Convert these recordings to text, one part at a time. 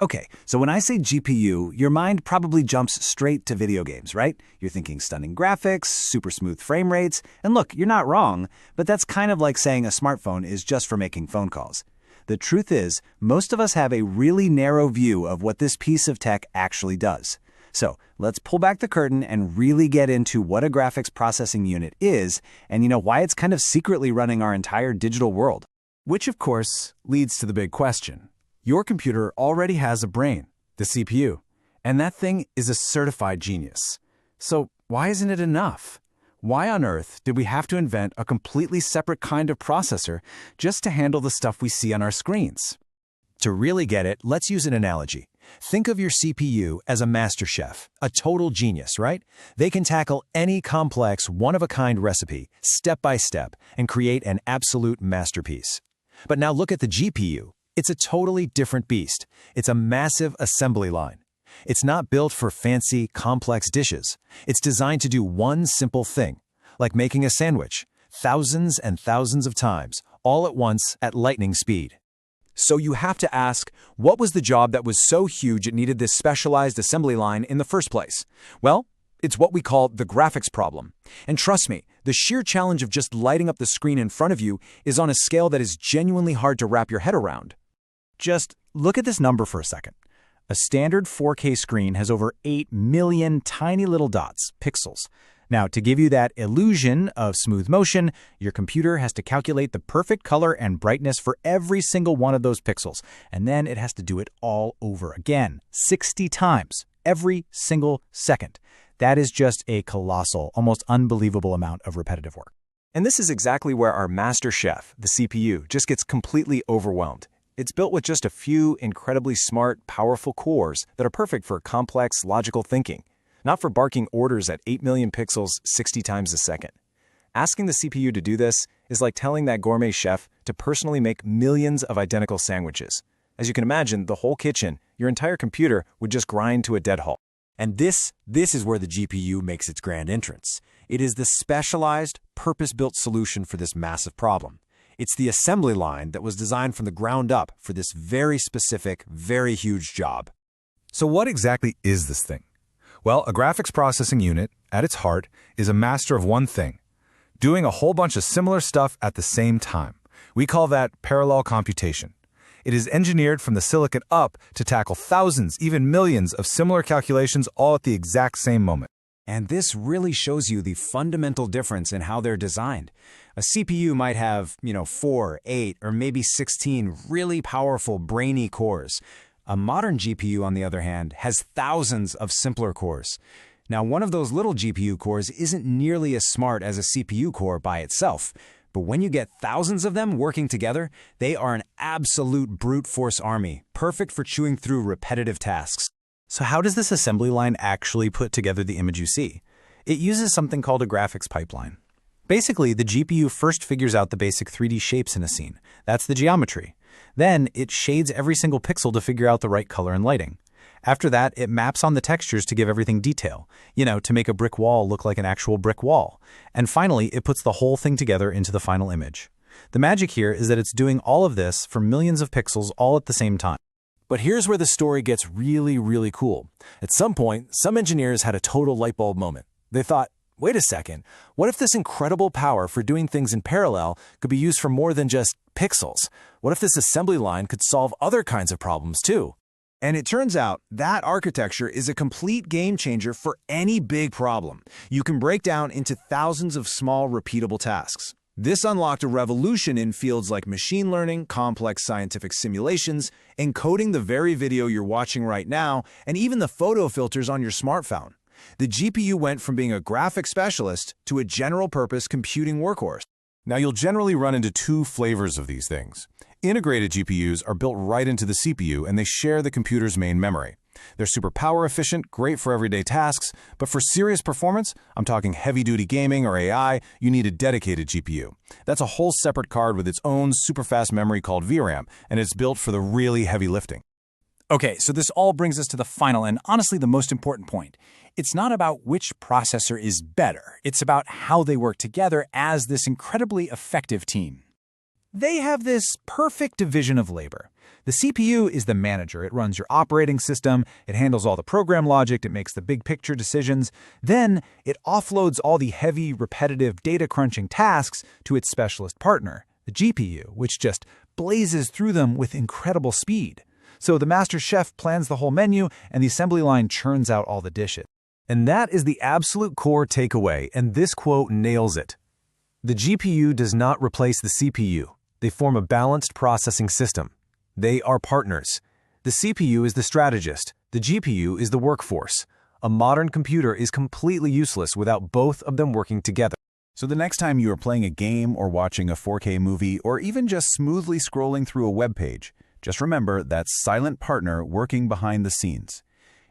Okay, so when I say GPU, your mind probably jumps straight to video games, right? You're thinking stunning graphics, super smooth frame rates, and look, you're not wrong, but that's kind of like saying a smartphone is just for making phone calls. The truth is, most of us have a really narrow view of what this piece of tech actually does. So let's pull back the curtain and really get into what a graphics processing unit is and why it's kind of secretly running our entire digital world. Which, of course, leads to the big question. Your computer already has a brain, the CPU, and that thing is a certified genius. So why isn't it enough? Why on earth did we have to invent a completely separate kind of processor just to handle the stuff we see on our screens? To really get it, let's use an analogy. Think of your CPU as a master chef, a total genius, right? They can tackle any complex, one-of-a-kind recipe, step by step, and create an absolute masterpiece. But now look at the GPU. It's a totally different beast. It's a massive assembly line. It's not built for fancy, complex dishes. It's designed to do one simple thing, like making a sandwich, thousands and thousands of times, all at once at lightning speed. So you have to ask, what was the job that was so huge it needed this specialized assembly line in the first place? Well, it's what we call the graphics problem. And trust me, the sheer challenge of just lighting up the screen in front of you is on a scale that is genuinely hard to wrap your head around. Just look at this number for a second. A standard 4K screen has over 8 million tiny little dots, pixels. Now, to give you that illusion of smooth motion, your computer has to calculate the perfect color and brightness for every single one of those pixels, and then it has to do it all over again, 60 times, every single second. That is just a colossal, almost unbelievable amount of repetitive work. And this is exactly where our master chef, the CPU, just gets completely overwhelmed. It's built with just a few incredibly smart, powerful cores that are perfect for complex, logical thinking, not for barking orders at 8 million pixels 60 times a second. Asking the CPU to do this is like telling that gourmet chef to personally make millions of identical sandwiches. As you can imagine, the whole kitchen, your entire computer, would just grind to a dead halt. And this is where the GPU makes its grand entrance. It is the specialized, purpose-built solution for this massive problem. It's the assembly line that was designed from the ground up for this very specific, very huge job. So what exactly is this thing? Well, a graphics processing unit, at its heart, is a master of one thing, doing a whole bunch of similar stuff at the same time. We call that parallel computation. It is engineered from the silicon up to tackle thousands, even millions of similar calculations all at the exact same moment. And this really shows you the fundamental difference in how they're designed. A CPU might have, 4, 8, or maybe 16 really powerful, brainy cores. A modern GPU, on the other hand, has thousands of simpler cores. Now, one of those little GPU cores isn't nearly as smart as a CPU core by itself. But when you get thousands of them working together, they are an absolute brute force army, perfect for chewing through repetitive tasks. So how does this assembly line actually put together the image you see? It uses something called a graphics pipeline. Basically, the GPU first figures out the basic 3D shapes in a scene. That's the geometry. Then it shades every single pixel to figure out the right color and lighting. After that, it maps on the textures to give everything detail, to make a brick wall look like an actual brick wall. And finally, it puts the whole thing together into the final image. The magic here is that it's doing all of this for millions of pixels all at the same time. But here's where the story gets really, really cool. At some point, some engineers had a total light bulb moment. They thought, wait a second, what if this incredible power for doing things in parallel could be used for more than just pixels? What if this assembly line could solve other kinds of problems too? And it turns out that architecture is a complete game changer for any big problem. You can break down into thousands of small, repeatable tasks. This unlocked a revolution in fields like machine learning, complex scientific simulations, encoding the very video you're watching right now, and even the photo filters on your smartphone. The GPU went from being a graphics specialist to a general-purpose computing workhorse. Now, you'll generally run into two flavors of these things. Integrated GPUs are built right into the CPU, and they share the computer's main memory. They're super power efficient, great for everyday tasks, but for serious performance, I'm talking heavy-duty gaming or AI, you need a dedicated GPU. That's a whole separate card with its own super fast memory called VRAM, and it's built for the really heavy lifting. Okay, so this all brings us to the final and honestly the most important point. It's not about which processor is better. It's about how they work together as this incredibly effective team. They have this perfect division of labor. The CPU is the manager. It runs your operating system, it handles all the program logic, it makes the big picture decisions. Then it offloads all the heavy, repetitive data crunching tasks to its specialist partner, the GPU, which just blazes through them with incredible speed. So the master chef plans the whole menu, and the assembly line churns out all the dishes. And that is the absolute core takeaway, and this quote nails it. The GPU does not replace the CPU. They form a balanced processing system. They are partners. The CPU is the strategist. The GPU is the workforce. A modern computer is completely useless without both of them working together. So the next time you are playing a game or watching a 4K movie or even just smoothly scrolling through a web page, just remember that silent partner working behind the scenes.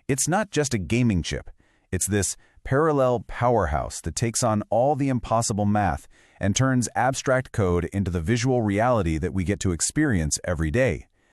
It's not just a gaming chip. It's this parallel powerhouse that takes on all the impossible math and turns abstract code into the visual reality that we get to experience every day.